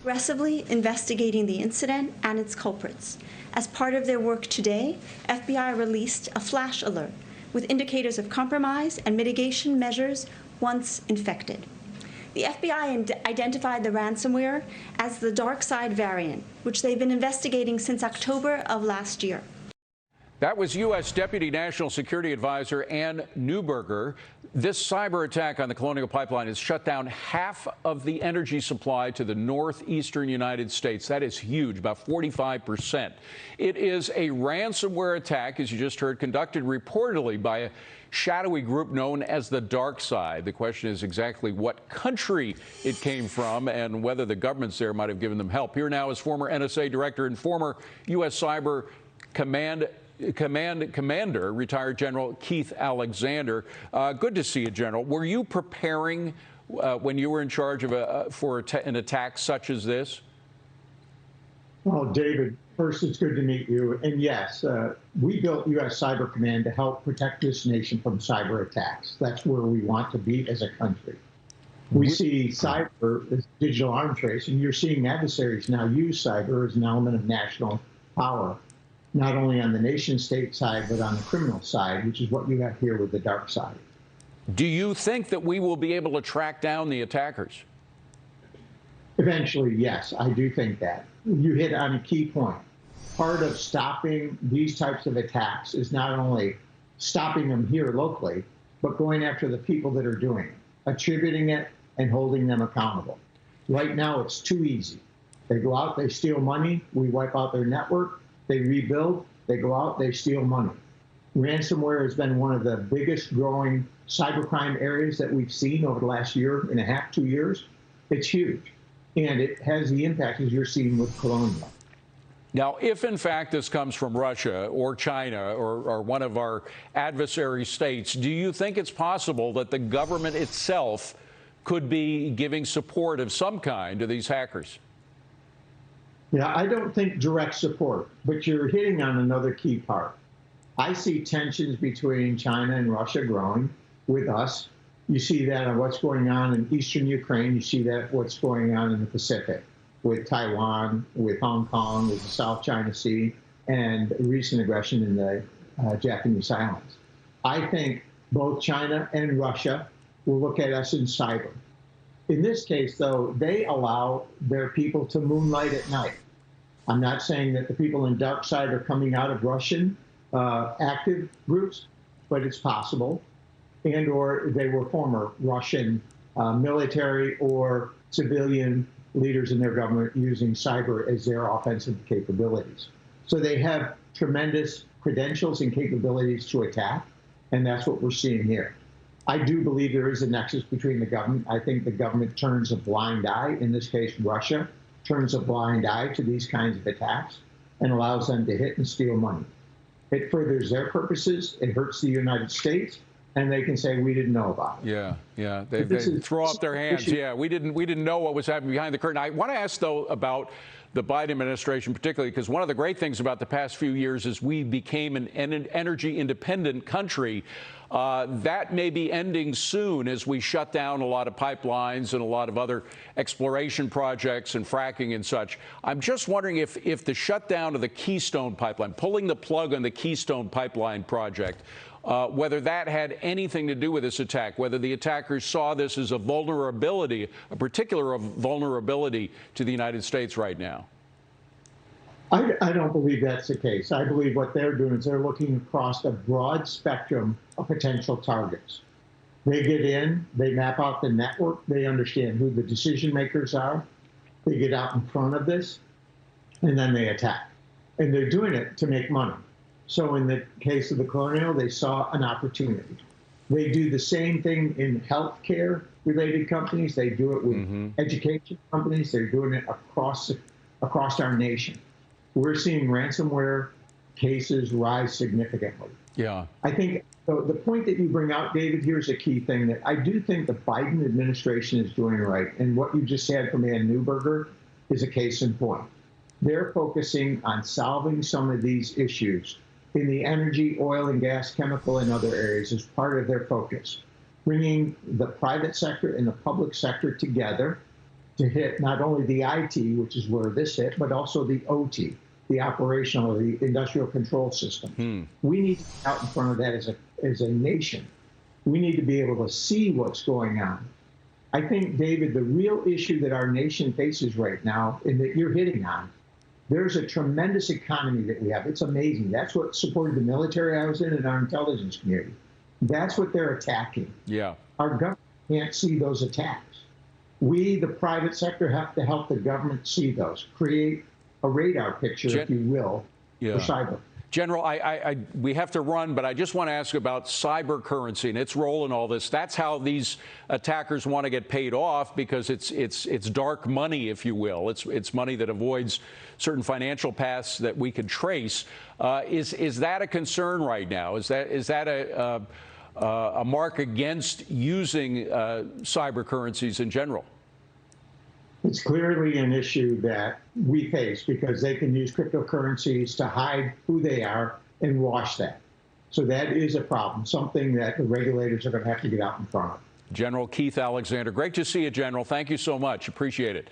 aggressively investigating the incident and its culprits. As part of their work today, FBI released a flash alert with indicators of compromise and mitigation measures once infected. The FBI identified the ransomware as the dark side variant, which they've been investigating since October of last year. That was U.S. Deputy National Security Advisor Ann Neuberger. This cyber attack on the Colonial Pipeline has shut down half of the energy supply to the northeastern United States. That is huge, about 45%. It is a ransomware attack, as you just heard, conducted reportedly by a shadowy group known as the Dark Side. The question is exactly what country it came from and whether the governments there might have given them help. Here now is former NSA Director and former U.S. Cyber Commander, retired General Keith Alexander. Good to see you, General. Were you preparing when you were in charge of for an attack such as this? Well, David, first, it's good to meet you. And yes, we built U.S. Cyber Command to help protect this nation from cyber attacks. That's where we want to be as a country. We see cyber as digital arms race, and you're seeing adversaries now use cyber as an element of national power, not only on the nation-state side, but on the criminal side, which is what you have here with the Dark Side. Do you think that we will be able to track down the attackers? Eventually, yes, I do think that. You hit on a key point. Part of stopping these types of attacks is not only stopping them here locally, but going after the people that are doing it, attributing it, and holding them accountable. Right now, it's too easy. They go out, they steal money, we wipe out their network, they rebuild, they go out, they steal money. Ransomware has been one of the biggest growing cybercrime areas that we've seen over the last year and a half, 2 years. It's huge. And it has the impact, as you're seeing with Colonial. Now, if in fact this comes from Russia or China or one of our adversary states, do you think it's possible that the government itself could be giving support of some kind to these hackers? Yeah, I don't think direct support, but you're hitting on another key part. I see tensions between China and Russia growing with us. You see that on what's going on in eastern Ukraine. You see that what's going on in the Pacific with Taiwan, with Hong Kong, with the South China Sea, and recent aggression in the Japanese islands. I think both China and Russia will look at us in cyber. In this case, though, they allow their people to moonlight at night. I'm not saying that the people in Dark Side are coming out of Russian active groups, but it's possible. And or they were former Russian military or civilian leaders in their government using cyber as their offensive capabilities. So they have tremendous credentials and capabilities to attack, and that's what we're seeing here. I do believe there is a nexus between the government. I think the government turns a blind eye, in this case Russia, turns a blind eye to these kinds of attacks and allows them to hit and steal money. It furthers their purposes, it hurts the United States, and they can say we didn't know about it. Yeah. They throw up their hands. Yeah, we didn't know what was happening behind the curtain. I want to ask though about the Biden administration, particularly because one of the great things about the past few years is we became an energy independent country. That may be ending soon as we shut down a lot of pipelines and a lot of other exploration projects and fracking and such. I'm just wondering if the shutdown of the Keystone Pipeline, pulling the plug on the Keystone Pipeline project, whether that had anything to do with this attack, whether the attackers saw this as a vulnerability, a particular vulnerability to the United States right now. I don't believe that's the case. I believe what they're doing is they're looking across a broad spectrum of potential targets. They get in, they map out the network, they understand who the decision makers are, they get out in front of this, and then they attack. And they're doing it to make money. So in the case of the Colonial, they saw an opportunity. They do the same thing in healthcare related companies. They do it with education companies. They're doing it across our nation. We're seeing ransomware cases rise significantly. Yeah. I think the point that you bring out, David, here's a key thing that I do think the Biden administration is doing right. And what you just said from Ann Neuberger is a case in point. They're focusing on solving some of these issues in the energy, oil and gas, chemical, and other areas as part of their focus, bringing the private sector and the public sector together to hit not only the IT, which is where this hit, but also the OT, the operational, the industrial control systems. We need to be out in front of that as a nation. We need to be able to see what's going on. I think, David, the real issue that our nation faces right now, and that you're hitting on, there's a tremendous economy that we have. It's amazing. That's what supported the military I was in and our intelligence community. That's what they're attacking. Yeah. Our government can't see those attacks. We, the private sector, have to help the government see those, create a radar picture, if you will, for cyber. General, we have to run, but I just want to ask about cyber currency and its role in all this. That's how these attackers want to get paid off, because it's dark money, if you will. It's money that avoids certain financial paths that we could trace. Is that a concern right now? Is that a mark against using cyber currencies in general? It's clearly an issue that we face, because they can use cryptocurrencies to hide who they are and wash that. So that is a problem, something that the regulators are going to have to get out in front of. General Keith Alexander, great to see you, General. Thank you so much. Appreciate it.